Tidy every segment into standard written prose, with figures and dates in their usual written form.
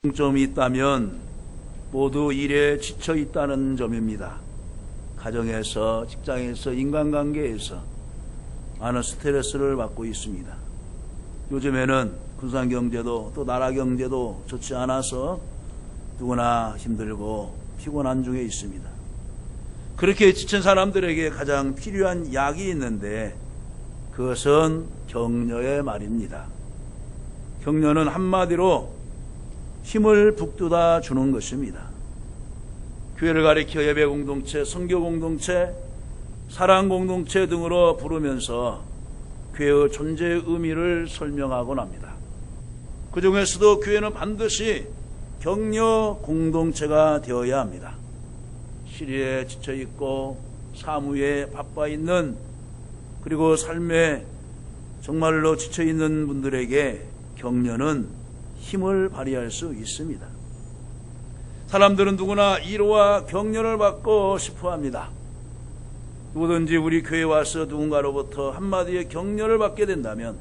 공통점이 있다면 모두 일에 지쳐 있다는 점입니다. 가정에서, 직장에서, 인간관계에서 많은 스트레스를 받고 있습니다. 요즘에는 군산경제도 또 나라경제도 좋지 않아서 누구나 힘들고 피곤한 중에 있습니다. 그렇게 지친 사람들에게 가장 필요한 약이 있는데 그것은 격려의 말입니다. 격려는 한마디로 힘을 북돋아 주는 것입니다. 교회를 가리켜 예배 공동체, 선교 공동체, 사랑 공동체 등으로 부르면서 교회의 존재의 의미를 설명하곤 합니다. 그 중에서도 교회는 반드시 격려 공동체가 되어야 합니다. 시리에 지쳐 있고 사무에 바빠 있는, 그리고 삶에 정말로 지쳐 있는 분들에게 격려는 힘을 발휘할 수 있습니다. 사람들은 누구나 위로와 격려를 받고 싶어 합니다. 누구든지 우리 교회에 와서 누군가로부터 한마디의 격려를 받게 된다면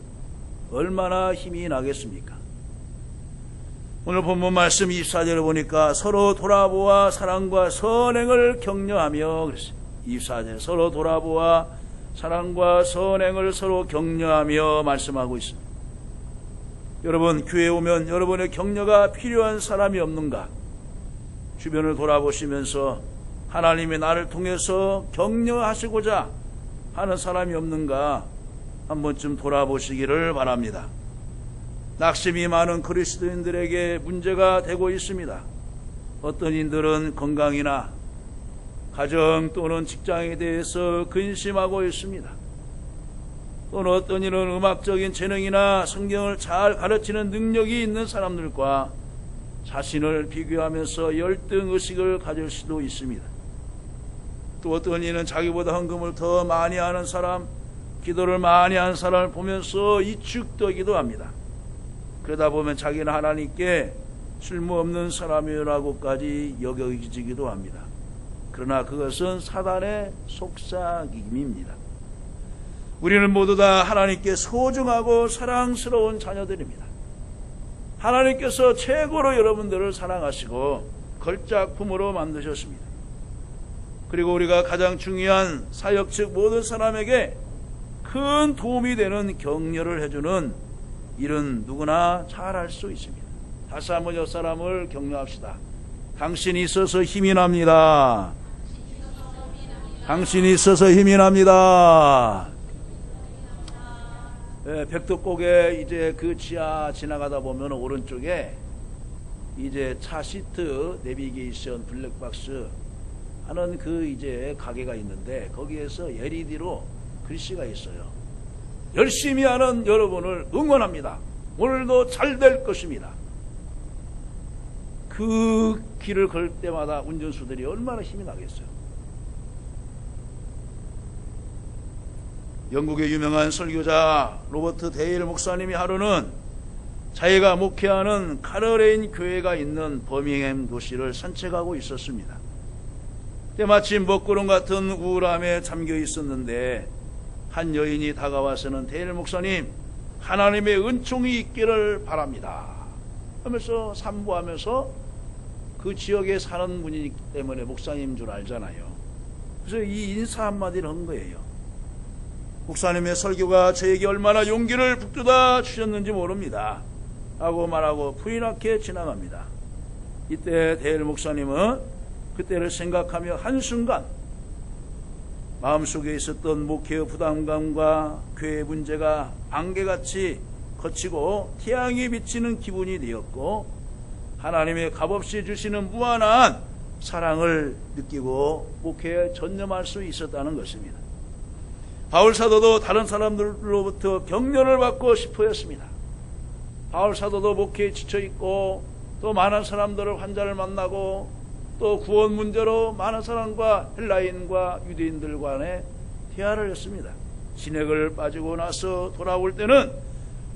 얼마나 힘이 나겠습니까? 오늘 본문 말씀 24절을 보니까 서로 돌아보아 사랑과 선행을 격려하며 그랬어요. 24절 서로 돌아보아 사랑과 선행을 서로 격려하며 말씀하고 있습니다. 여러분, 교회에 오면 여러분의 격려가 필요한 사람이 없는가? 주변을 돌아보시면서 하나님이 나를 통해서 격려하시고자 하는 사람이 없는가? 한 번쯤 돌아보시기를 바랍니다. 낙심이 많은 그리스도인들에게 문제가 되고 있습니다. 어떤 이들은 건강이나 가정 또는 직장에 대해서 근심하고 있습니다. 또는 어떤 이는 음악적인 재능이나 성경을 잘 가르치는 능력이 있는 사람들과 자신을 비교하면서 열등의식을 가질 수도 있습니다. 또 어떤 이는 자기보다 헌금을 더 많이 하는 사람, 기도를 많이 하는 사람을 보면서 위축되기도 합니다. 그러다 보면 자기는 하나님께 쓸모없는 사람이라고까지 여겨지기도 합니다. 그러나 그것은 사단의 속삭임입니다. 우리는 모두 다 하나님께 소중하고 사랑스러운 자녀들입니다. 하나님께서 최고로 여러분들을 사랑하시고 걸작품으로 만드셨습니다. 그리고 우리가 가장 중요한 사역 즉 모든 사람에게 큰 도움이 되는 격려를 해주는 일은 누구나 잘할 수 있습니다. 다시 한번 옆 사람을 격려합시다. 당신이 있어서 힘이 납니다. 당신이 있어서 힘이 납니다. 백덕곡에 이제 그 지하 지나가다 보면 오른쪽에 이제 차 시트 내비게이션 블랙박스 하는 그 이제 가게가 있는데 거기에서 LED로 글씨가 있어요. 열심히 하는 여러분을 응원합니다. 오늘도 잘 될 것입니다. 그 길을 걸 때마다 운전수들이 얼마나 힘이 나겠어요. 영국의 유명한 설교자 로버트 데일 목사님이 하루는 자기가 목회하는 카러레인 교회가 있는 버밍햄 도시를 산책하고 있었습니다. 때마침 먹구름 같은 우울함에 잠겨 있었는데 한 여인이 다가와서는 데일 목사님, 하나님의 은총이 있기를 바랍니다 하면서 산부하면서 그 지역에 사는 분이기 때문에 목사님인 줄 알잖아요. 그래서 이 인사 한마디를 한 거예요. 목사님의 설교가 저에게 얼마나 용기를 북돋아 주셨는지 모릅니다 하고 말하고 부인하게 지나갑니다. 이때 데일 목사님은 그때를 생각하며 한순간 마음속에 있었던 목회의 부담감과 교회의 문제가 안개같이 거치고 태양이 비치는 기분이 되었고 하나님의 값없이 주시는 무한한 사랑을 느끼고 목회에 전념할 수 있었다는 것입니다. 바울 사도도 다른 사람들로부터 격려를 받고 싶어 했습니다. 바울 사도도 목회에 지쳐있고 또 많은 사람들을 환자를 만나고 또 구원 문제로 많은 사람과 헬라인과 유대인들 간에 대화를 했습니다. 진액을 빠지고 나서 돌아올 때는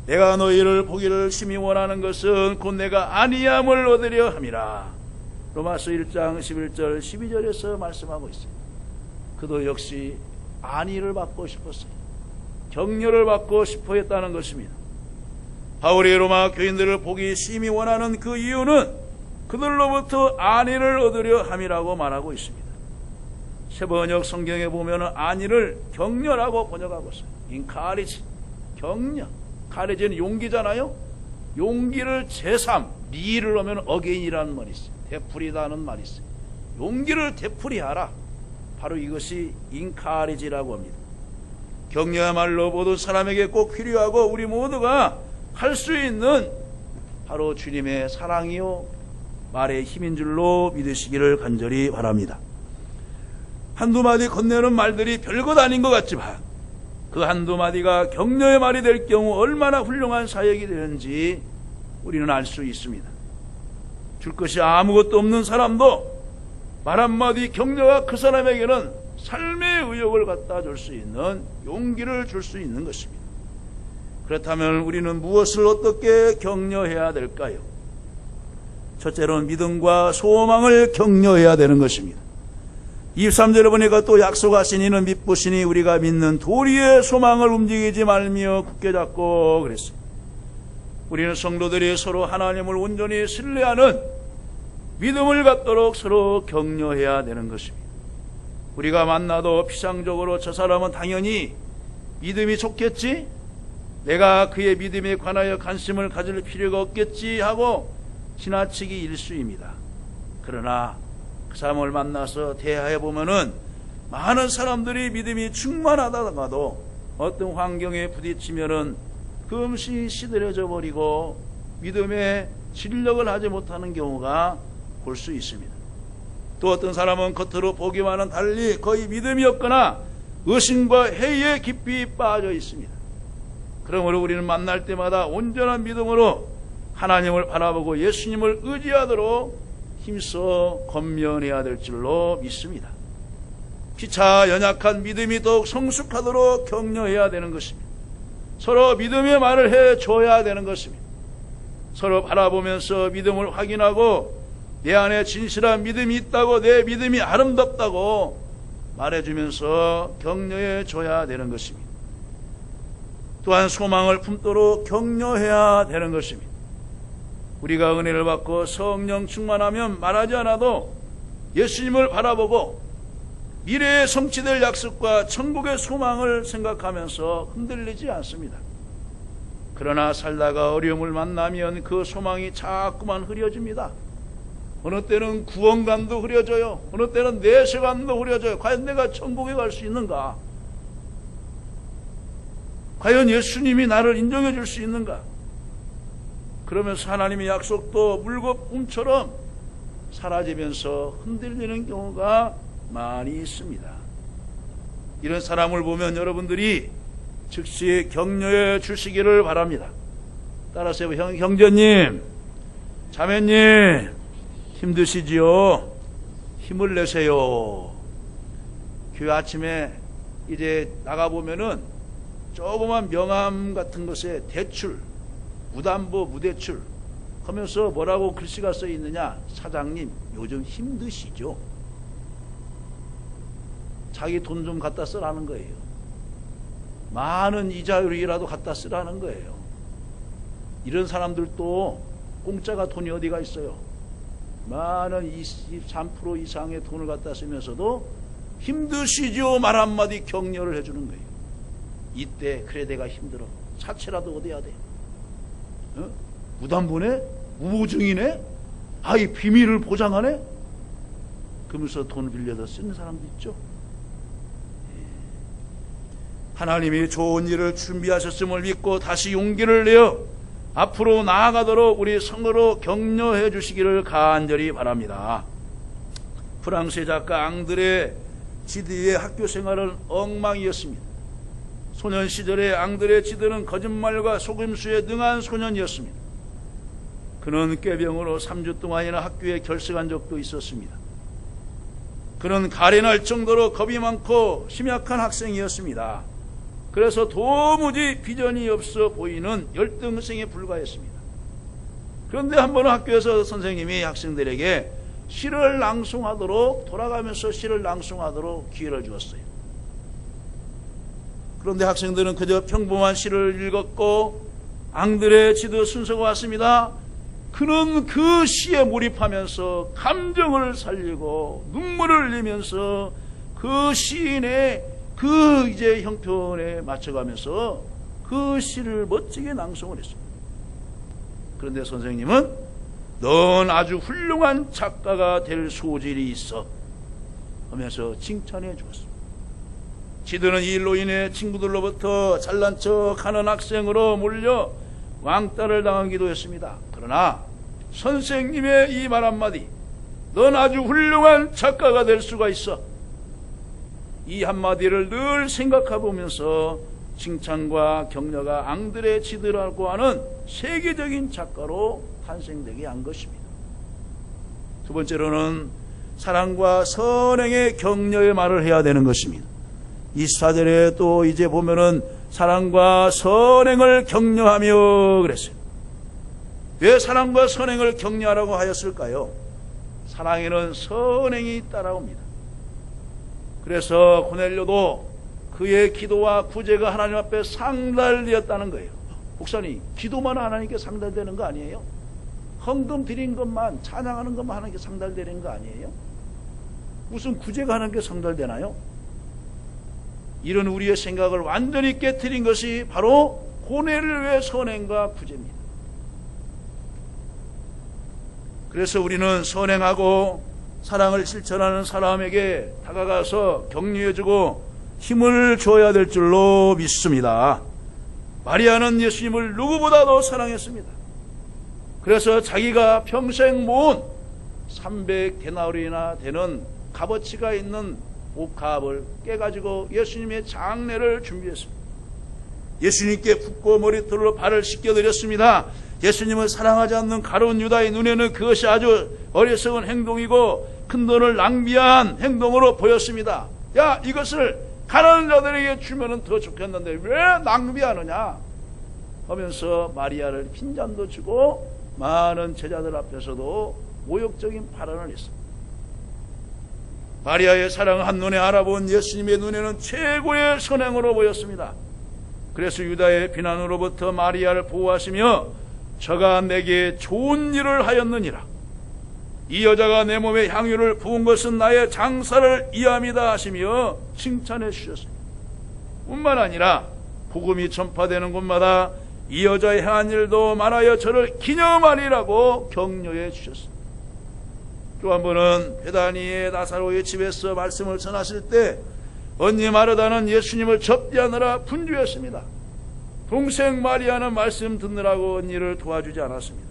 내가 너희를 보기를 심히 원하는 것은 곧 내가 안위함을 얻으려 함이라. 로마서 1장 11절 12절에서 말씀하고 있어요. 그도 역시 안위를 받고 싶었어요. 격려를 받고 싶어 했다는 것입니다. 바울이 로마 교인들을 보기 심히 원하는 그 이유는 그들로부터 안위를 얻으려 함이라고 말하고 있습니다. 세번역 성경에 보면 안위를 격려라고 번역하고 있어요. 인카리지, 격려. 카리지는 용기잖아요. 용기를 제3, 리를 하면 어게인이라는 말이 있어요. 되풀이다는 말이 있어요. 용기를 되풀이하라. 바로 이것이 인카리지라고 합니다. 격려야말로 모든 사람에게 꼭 필요하고 우리 모두가 할 수 있는 바로 주님의 사랑이요 말의 힘인 줄로 믿으시기를 간절히 바랍니다. 한두 마디 건네는 말들이 별것 아닌 것 같지만 그 한두 마디가 격려의 말이 될 경우 얼마나 훌륭한 사역이 되는지 우리는 알 수 있습니다. 줄 것이 아무것도 없는 사람도 말 한마디 격려가 그 사람에게는 삶의 의욕을 갖다 줄 수 있는 용기를 줄 수 있는 것입니다. 그렇다면 우리는 무엇을 어떻게 격려해야 될까요? 첫째로는 믿음과 소망을 격려해야 되는 것입니다. 23절에 보니까 또 약속하신 이는 믿으시니 우리가 믿는 도리의 소망을 움직이지 말며 굳게 잡고 그랬습니다. 우리는 성도들이 서로 하나님을 온전히 신뢰하는 믿음을 갖도록 서로 격려해야 되는 것입니다. 우리가 만나도 피상적으로 저 사람은 당연히 믿음이 좋겠지? 내가 그의 믿음에 관하여 관심을 가질 필요가 없겠지 하고 지나치기 일쑤입니다. 그러나 그 사람을 만나서 대화해 보면은 많은 사람들이 믿음이 충만하다가도 어떤 환경에 부딪히면은 금시 시들해져 버리고 믿음에 진력을 하지 못하는 경우가 볼 수 있습니다. 또 어떤 사람은 겉으로 보기와는 달리 거의 믿음이 없거나 의심과 회의에 깊이 빠져 있습니다. 그러므로 우리는 만날 때마다 온전한 믿음으로 하나님을 바라보고 예수님을 의지하도록 힘써 권면해야 될 줄로 믿습니다. 피차 연약한 믿음이 더욱 성숙하도록 격려해야 되는 것입니다. 서로 믿음의 말을 해줘야 되는 것입니다. 서로 바라보면서 믿음을 확인하고 내 안에 진실한 믿음이 있다고, 내 믿음이 아름답다고 말해주면서 격려해 줘야 되는 것입니다. 또한 소망을 품도록 격려해야 되는 것입니다. 우리가 은혜를 받고 성령 충만하면 말하지 않아도 예수님을 바라보고 미래에 성취될 약속과 천국의 소망을 생각하면서 흔들리지 않습니다. 그러나 살다가 어려움을 만나면 그 소망이 자꾸만 흐려집니다. 어느 때는 구원감도 흐려져요. 어느 때는 내세감도 흐려져요. 과연 내가 천국에 갈 수 있는가? 과연 예수님이 나를 인정해 줄 수 있는가? 그러면서 하나님의 약속도 물거품처럼 사라지면서 흔들리는 경우가 많이 있습니다. 이런 사람을 보면 여러분들이 즉시 격려해 주시기를 바랍니다. 따라서 형제님, 자매님, 힘드시지요? 힘을 내세요. 교회 아침에 이제 나가보면은 조그만 명함 같은 것에 대출, 무담보, 무대출 하면서 뭐라고 글씨가 써 있느냐? 사장님, 요즘 힘드시죠? 자기 돈 좀 갖다 쓰라는 거예요. 많은 이자율이라도 갖다 쓰라는 거예요. 이런 사람들도 공짜가 돈이 어디가 있어요? 많은 23% 이상의 돈을 갖다 쓰면서도 힘드시죠? 말 한마디 격려를 해주는 거예요. 이때 그래 내가 힘들어. 사채라도 얻어야 돼. 어? 무담보네? 무보증이네? 이 비밀을 보장하네? 그러면서 돈을 빌려서 쓰는 사람도 있죠. 하나님이 좋은 일을 준비하셨음을 믿고 다시 용기를 내어 앞으로 나아가도록 우리 성으로 격려해 주시기를 간절히 바랍니다. 프랑스의 작가 앙드레 지드의 학교 생활은 엉망이었습니다. 소년 시절에 앙드레 지드는 거짓말과 속임수에 능한 소년이었습니다. 그는 꾀병으로 3주 동안이나 학교에 결석한 적도 있었습니다. 그는 가련할 정도로 겁이 많고 심약한 학생이었습니다. 그래서 도무지 비전이 없어 보이는 열등생에 불과했습니다. 그런데 한 번은 학교에서 선생님이 학생들에게 시를 낭송하도록, 돌아가면서 시를 낭송하도록 기회를 주었어요. 그런데 학생들은 그저 평범한 시를 읽었고 앙드레 지드 순서가 왔습니다. 그는 그 시에 몰입하면서 감정을 살리고 눈물을 흘리면서 그 시인의 그 이제 형편에 맞춰가면서 그 시를 멋지게 낭송을 했습니다. 그런데 선생님은 넌 아주 훌륭한 작가가 될 소질이 있어 하면서 칭찬해 주었습니다. 지드는 이 일로 인해 친구들로부터 잘난 척하는 학생으로 몰려 왕따를 당하기도 했습니다. 그러나 선생님의 이 말 한마디, 넌 아주 훌륭한 작가가 될 수가 있어, 이 한마디를 늘 생각해 보면서 칭찬과 격려가 앙드레 지드라고 하는 세계적인 작가로 탄생되게 한 것입니다. 두 번째로는 사랑과 선행의 격려의 말을 해야 되는 것입니다. 24절에 또 이제 보면은 사랑과 선행을 격려하며 그랬어요. 왜 사랑과 선행을 격려하라고 하였을까요? 사랑에는 선행이 있다라고 합니다. 그래서 고넬료도 그의 기도와 구제가 하나님 앞에 상달되었다는 거예요. 목사님, 기도만 하나님께 상달되는 거 아니에요? 헌금 드린 것만, 찬양하는 것만 하나님께 상달되는 거 아니에요? 무슨 구제가 하나님께 상달되나요? 이런 우리의 생각을 완전히 깨트린 것이 바로 고넬료의 선행과 구제입니다. 그래서 우리는 선행하고 사랑을 실천하는 사람에게 다가가서 격려해주고 힘을 줘야 될 줄로 믿습니다. 마리아는 예수님을 누구보다도 사랑했습니다. 그래서 자기가 평생 모은 300데나리나 되는 값어치가 있는 옷값을 깨가지고 예수님의 장례를 준비했습니다. 예수님께 붓고 머리털로 발을 씻겨드렸습니다. 예수님을 사랑하지 않는 가룟 유다의 눈에는 그것이 아주 어리석은 행동이고 큰 돈을 낭비한 행동으로 보였습니다. 야, 이것을 가난한 자들에게 주면 더 좋겠는데 왜 낭비하느냐 하면서 마리아를 핀잔도 주고 많은 제자들 앞에서도 모욕적인 발언을 했습니다. 마리아의 사랑을 한눈에 알아본 예수님의 눈에는 최고의 선행으로 보였습니다. 그래서 유다의 비난으로부터 마리아를 보호하시며 저가 내게 좋은 일을 하였느니라, 이 여자가 내 몸에 향유를 부은 것은 나의 장사를 이함이다 하시며 칭찬해 주셨습니다. 뿐만 아니라 복음이 전파되는 곳마다 이 여자의 행한 일도 말하여 저를 기념하리라고 격려해 주셨습니다. 또 한 번은 베다니의 나사로의 집에서 말씀을 전하실 때 언니 마르다는 예수님을 접대하느라 분주했습니다. 동생 마리아는 말씀 듣느라고 언니를 도와주지 않았습니다.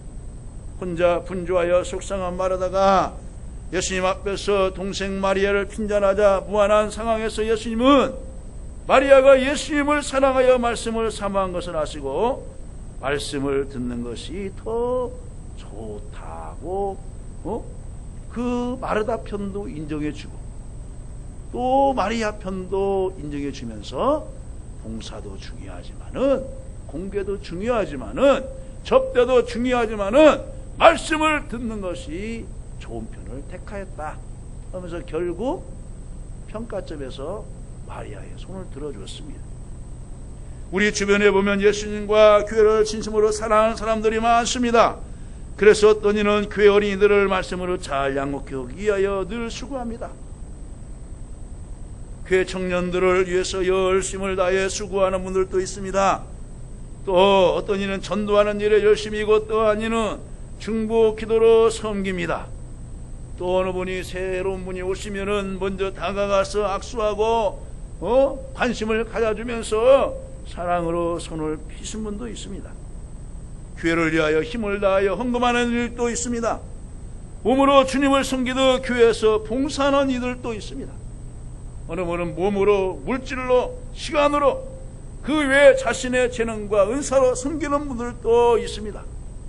혼자 분주하여 속상한 마르다가 예수님 앞에서 동생 마리아를 핀잔하자 무한한 상황에서 예수님은 마리아가 예수님을 사랑하여 말씀을 사모한 것을 아시고 말씀을 듣는 것이 더 좋다고 그 마르다 편도 인정해주고 또 마리아 편도 인정해주면서 봉사도 중요하지만은 공개도 중요하지만은 접대도 중요하지만은 말씀을 듣는 것이 좋은 편을 택하였다 하면서 결국 평가점에서 마리아의 손을 들어주었습니다. 우리 주변에 보면 예수님과 교회를 진심으로 사랑하는 사람들이 많습니다. 그래서 어떤 이는 교회 어린이들을 말씀으로 잘 양육하기 위하여 늘 수고합니다. 교회 청년들을 위해서 열심을 다해 수고하는 분들도 있습니다. 또 어떤 이는 전도하는 일에 열심이고 또 아니는 중보 기도로 섬깁니다. 또 어느 분이 새로운 분이 오시면은 먼저 다가가서 악수하고 관심을 가져주면서 사랑으로 손을 피신 분도 있습니다. 교회를 위하여 힘을 다하여 헌금하는 일도 있습니다. 몸으로 주님을 섬기듯 교회에서 봉사하는 이들도 있습니다. 어느 분은 몸으로, 물질로, 시간으로, 그 외에 자신의 재능과 은사로 섬기는 분들도 있습니다.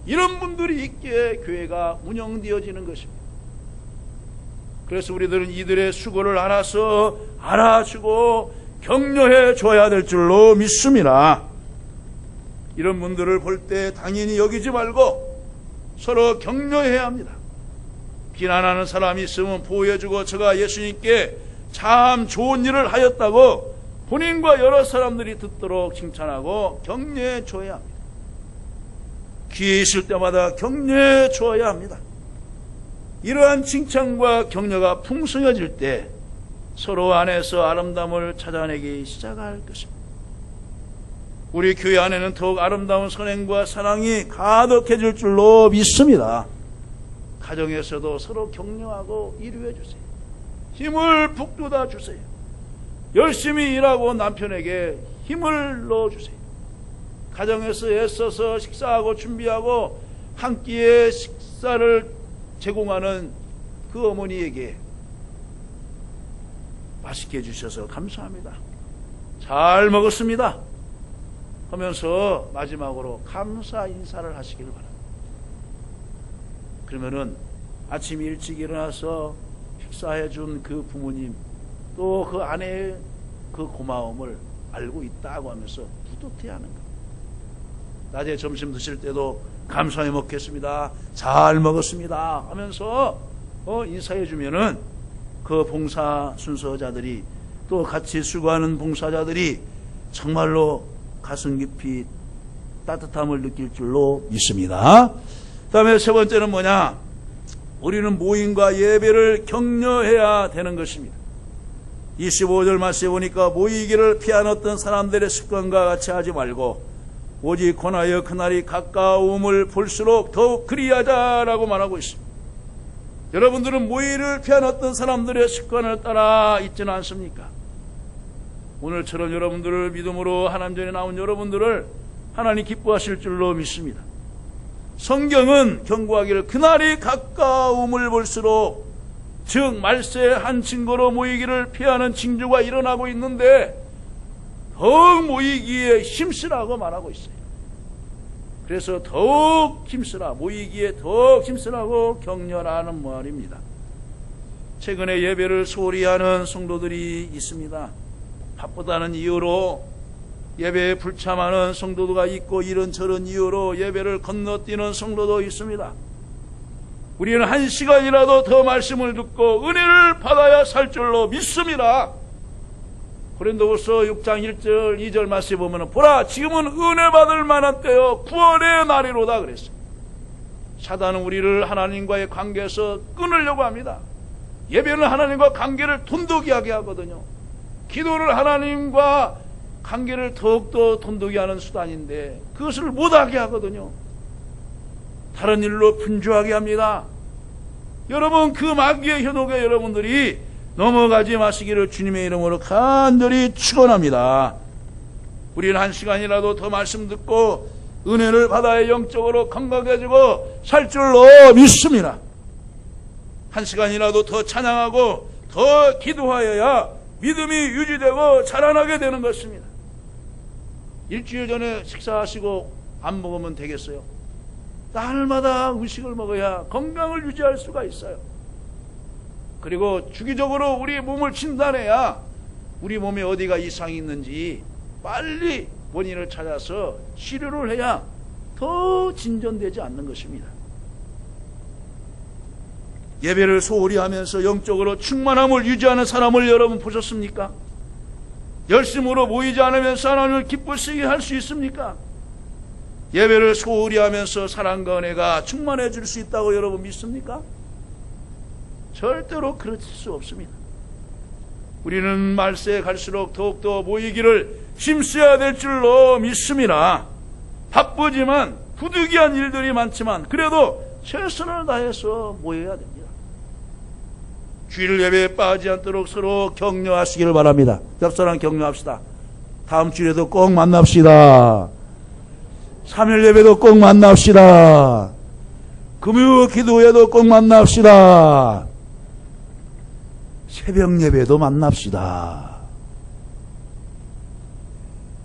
이런 분들이 있기에 교회가 운영되어지는 것입니다. 그래서 우리들은 이들의 수고를 알아서 알아주고 격려해 줘야 될 줄로 믿습니다. 이런 분들을 볼 때 당연히 여기지 말고 서로 격려해야 합니다. 비난하는 사람이 있으면 보호해주고 저가 예수님께 참 좋은 일을 하였다고 본인과 여러 사람들이 듣도록 칭찬하고 격려해 줘야 합니다. 귀에 있을 때마다 격려해 주어야 합니다. 이러한 칭찬과 격려가 풍성해질 때 서로 안에서 아름다움을 찾아내기 시작할 것입니다. 우리 교회 안에는 더욱 아름다운 선행과 사랑이 가득해질 줄로 믿습니다. 가정에서도 서로 격려하고 이루해 주세요. 힘을 북돋아 주세요. 열심히 일하고 남편에게 힘을 넣어주세요. 가정에서 애써서 식사하고 준비하고 한 끼의 식사를 제공하는 그 어머니에게 맛있게 해주셔서 감사합니다. 잘 먹었습니다 하면서 마지막으로 감사 인사를 하시길 바랍니다. 그러면은 아침 일찍 일어나서 식사해 준 그 부모님 또 그 아내의 그 고마움을 알고 있다고 하면서 뿌듯해하는 겁니다. 낮에 점심 드실 때도 감사히 먹겠습니다. 잘 먹었습니다 하면서 인사해 주면은 그 봉사 순서자들이 또 같이 수고하는 봉사자들이 정말로 가슴 깊이 따뜻함을 느낄 줄로 믿습니다. 그 다음에 세 번째는 뭐냐? 우리는 모임과 예배를 격려해야 되는 것입니다. 25절 말씀에 보니까 모이기를 피한 어떤 사람들의 습관과 같이 하지 말고 오직 권하여 그날이 가까움을 볼수록 더욱 그리하자라고 말하고 있습니다. 여러분들은 모이를 피한 어떤 사람들의 습관을 따라 있지는 않습니까? 오늘처럼 여러분들을 믿음으로 하나님 전에 나온 여러분들을 하나님 기뻐하실 줄로 믿습니다. 성경은 경고하기를 그날이 가까움을 볼수록, 즉 말세 한 증거로 모이기를 피하는 징조가 일어나고 있는데 더욱 모이기에 힘쓰라고 말하고 있어요. 그래서 더욱 힘쓰라, 모이기에 더욱 힘쓰라고 격려하는 말입니다. 최근에 예배를 소홀히 하는 성도들이 있습니다. 바쁘다는 이유로 예배에 불참하는 성도가 있고 이런저런 이유로 예배를 건너뛰는 성도도 있습니다. 우리는 한 시간이라도 더 말씀을 듣고 은혜를 받아야 살 줄로 믿습니다. 고린도후서 6장 1절 2절 말씀에 보면 보라 지금은 은혜 받을 만한 때요 구원의 날이로다 그랬어요. 사단은 우리를 하나님과의 관계에서 끊으려고 합니다. 예배는 하나님과 관계를 돈독이하게 하거든요. 기도를 하나님과 관계를 더욱더 돈독히 하는 수단인데 그것을 못하게 하거든요. 다른 일로 분주하게 합니다. 여러분 그 마귀의 현혹에 여러분들이 넘어가지 마시기를 주님의 이름으로 간절히 축원합니다. 우리는 한 시간이라도 더 말씀 듣고 은혜를 받아야 영적으로 건강해지고 살 줄로 믿습니다. 한 시간이라도 더 찬양하고 더 기도하여야 믿음이 유지되고 자라나게 되는 것입니다. 일주일 전에 식사하시고 안 먹으면 되겠어요? 날마다 음식을 먹어야 건강을 유지할 수가 있어요. 그리고 주기적으로 우리 몸을 진단해야 우리 몸에 어디가 이상이 있는지 빨리 원인을 찾아서 치료를 해야 더 진전되지 않는 것입니다. 예배를 소홀히 하면서 영적으로 충만함을 유지하는 사람을 여러분 보셨습니까? 열심으로 모이지 않으면서 하나님을 기쁘시게 할 수 있습니까? 예배를 소홀히 하면서 사랑과 은혜가 충만해질 수 있다고 여러분 믿습니까? 절대로 그렇을 수 없습니다. 우리는 말세에 갈수록 더욱더 모이기를 힘써야 될 줄로 믿습니다. 바쁘지만 부득이한 일들이 많지만 그래도 최선을 다해서 모여야 됩니다. 주일 예배에 빠지지 않도록 서로 격려하시기를 바랍니다. 옆사람 격려합시다. 다음 주에도 꼭 만납시다. 3일 예배도 꼭 만납시다. 금요 기도회도 꼭 만납시다. 새벽 예배도 만납시다.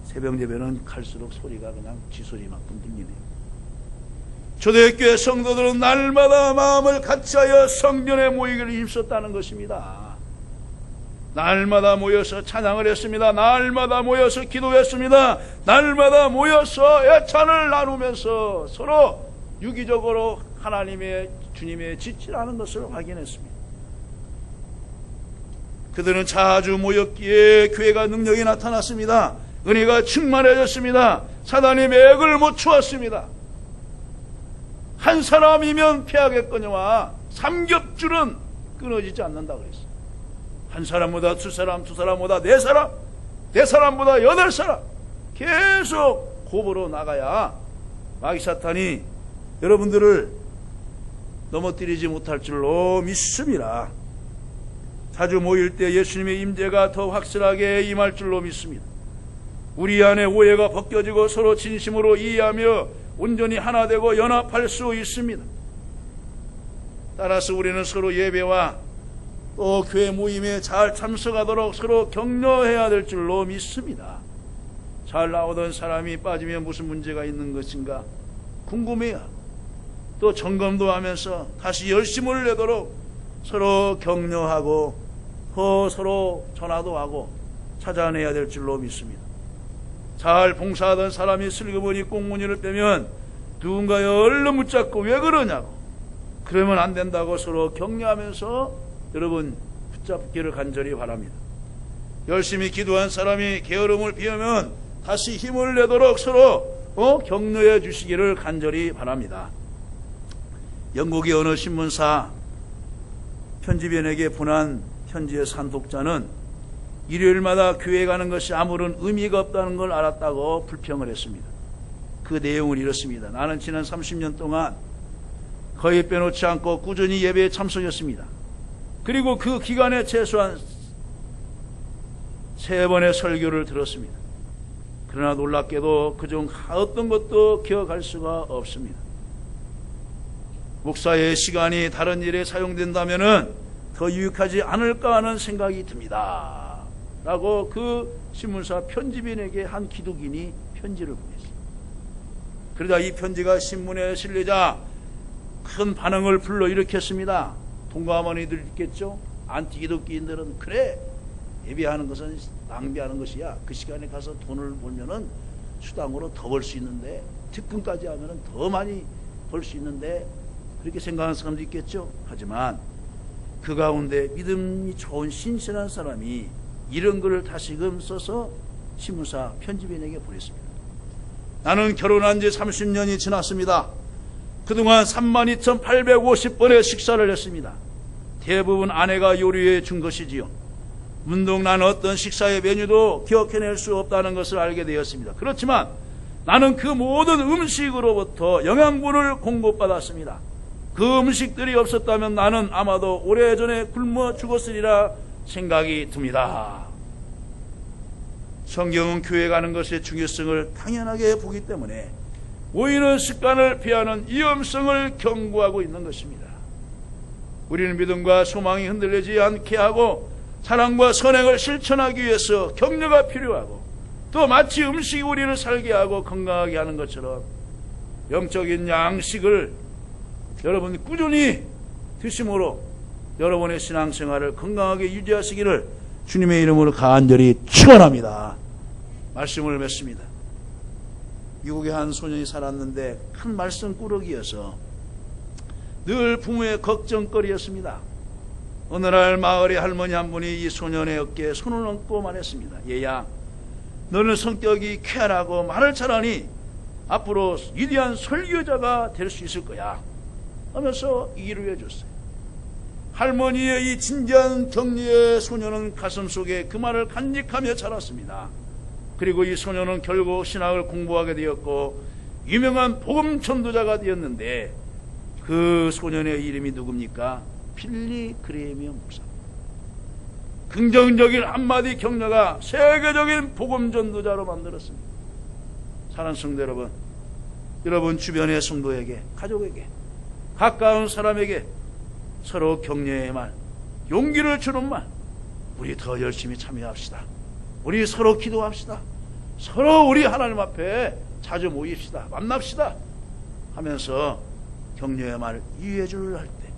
새벽 예배는 갈수록 소리가 그냥 쥐소리만큼 들리네요. 초대교회 성도들은 날마다 마음을 같이하여 성전에 모이기를 힘썼다는 것입니다. 날마다 모여서 찬양을 했습니다. 날마다 모여서 기도했습니다. 날마다 모여서 애찬을 나누면서 서로 유기적으로 하나님의 주님의 지치라는 것을 확인했습니다. 그들은 자주 모였기에 교회가 능력이 나타났습니다. 은혜가 충만해졌습니다. 사단이 맥을 못 추었습니다. 한 사람이면 피하겠거니와 삼겹줄은 끊어지지 않는다 그랬어요. 한 사람보다 두 사람, 두 사람보다 네 사람, 네 사람보다 여덟 사람 계속 곱으로 나가야 마귀 사탄이 여러분들을 넘어뜨리지 못할 줄로 믿습니다. 자주 모일 때 예수님의 임재가 더 확실하게 임할 줄로 믿습니다. 우리 안에 오해가 벗겨지고 서로 진심으로 이해하며 온전히 하나 되고 연합할 수 있습니다. 따라서 우리는 서로 예배와 또 교회 모임에 잘 참석하도록 서로 격려해야 될 줄로 믿습니다. 잘 나오던 사람이 빠지면 무슨 문제가 있는 것인가 궁금해요. 또 점검도 하면서 다시 열심을 내도록 서로 격려하고 또 서로 전화도 하고 찾아내야 될 줄로 믿습니다. 잘 봉사하던 사람이 슬그머니 꽁무니를 빼면 누군가에 얼른 붙잡고 왜 그러냐고, 그러면 안 된다고 서로 격려하면서 여러분 붙잡기를 간절히 바랍니다. 열심히 기도한 사람이 게으름을 피우면 다시 힘을 내도록 서로 격려해 주시기를 간절히 바랍니다. 영국의 어느 신문사 편집인에게 보낸 편지의 산독자는 일요일마다 교회 가는 것이 아무런 의미가 없다는 걸 알았다고 불평을 했습니다. 그 내용을 이렇습니다. 나는 지난 30년 동안 거의 빼놓지 않고 꾸준히 예배에 참석했습니다. 그리고 그 기간에 최소한 3번의 설교를 들었습니다. 그러나 놀랍게도 그중 어떤 것도 기억할 수가 없습니다. 목사의 시간이 다른 일에 사용된다면 더 유익하지 않을까 하는 생각이 듭니다. 라고 그 신문사 편집인에게 한 기독인이 편지를 보냈습니다. 그러자 이 편지가 신문에 실리자 큰 반응을 불러일으켰습니다. 동감원이들 있겠죠? 안티기독교인들은 그래, 예배하는 것은 낭비하는 것이야. 그 시간에 가서 돈을 벌면은 수당으로 더 벌 수 있는데, 특근까지 하면은 더 많이 벌 수 있는데, 그렇게 생각하는 사람도 있겠죠. 하지만 그 가운데 믿음이 좋은 신실한 사람이 이런 글을 다시금 써서 신문사 편집인에게 보냈습니다. 나는 결혼한 지 30년이 지났습니다. 그동안 32,850번의 식사를 했습니다. 대부분 아내가 요리해 준 것이지요. 문득 나는 어떤 식사의 메뉴도 기억해낼 수 없다는 것을 알게 되었습니다. 그렇지만 나는 그 모든 음식으로부터 영양분을 공급받았습니다. 그 음식들이 없었다면 나는 아마도 오래전에 굶어 죽었으리라 생각이 듭니다. 성경은 교회 가는 것의 중요성을 당연하게 보기 때문에 모이는 습관을 피하는 위험성을 경고하고 있는 것입니다. 우리는 믿음과 소망이 흔들리지 않게 하고 사랑과 선행을 실천하기 위해서 격려가 필요하고, 또 마치 음식이 우리를 살게 하고 건강하게 하는 것처럼 영적인 양식을 여러분이 꾸준히 드심으로 여러분의 신앙생활을 건강하게 유지하시기를 주님의 이름으로 간절히 축원합니다. 말씀을 맺습니다. 미국에 한 소년이 살았는데 큰 말썽꾸러기여서 늘 부모의 걱정거리였습니다. 어느 날 마을의 할머니 한 분이 이 소년의 어깨에 손을 얹고 말했습니다. 얘야, 너는 성격이 쾌활하고 말을 잘하니 앞으로 위대한 설교자가 될 수 있을 거야 하면서 위로해 줬어요. 할머니의 이 진지한 격려에 소년은 가슴속에 그 말을 간직하며 자랐습니다. 그리고 이 소년은 결국 신학을 공부하게 되었고 유명한 복음 전도자가 되었는데, 그 소년의 이름이 누굽니까? 빌리 그레이엄 목사. 긍정적인 한마디 격려가 세계적인 복음 전도자로 만들었습니다. 사랑하는 성도 여러분, 여러분 주변의 성도에게, 가족에게, 가까운 사람에게 서로 격려의 말, 용기를 주는 말, 우리 더 열심히 참여합시다. 우리 서로 기도합시다. 서로 우리 하나님 앞에 자주 모입시다. 만납시다 하면서 격려의 말을 이해주를 할 때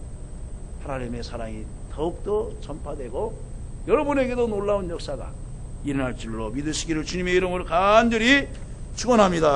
하나님의 사랑이 더욱더 전파되고 여러분에게도 놀라운 역사가 일어날 줄로 믿으시기를 주님의 이름으로 간절히 축원합니다.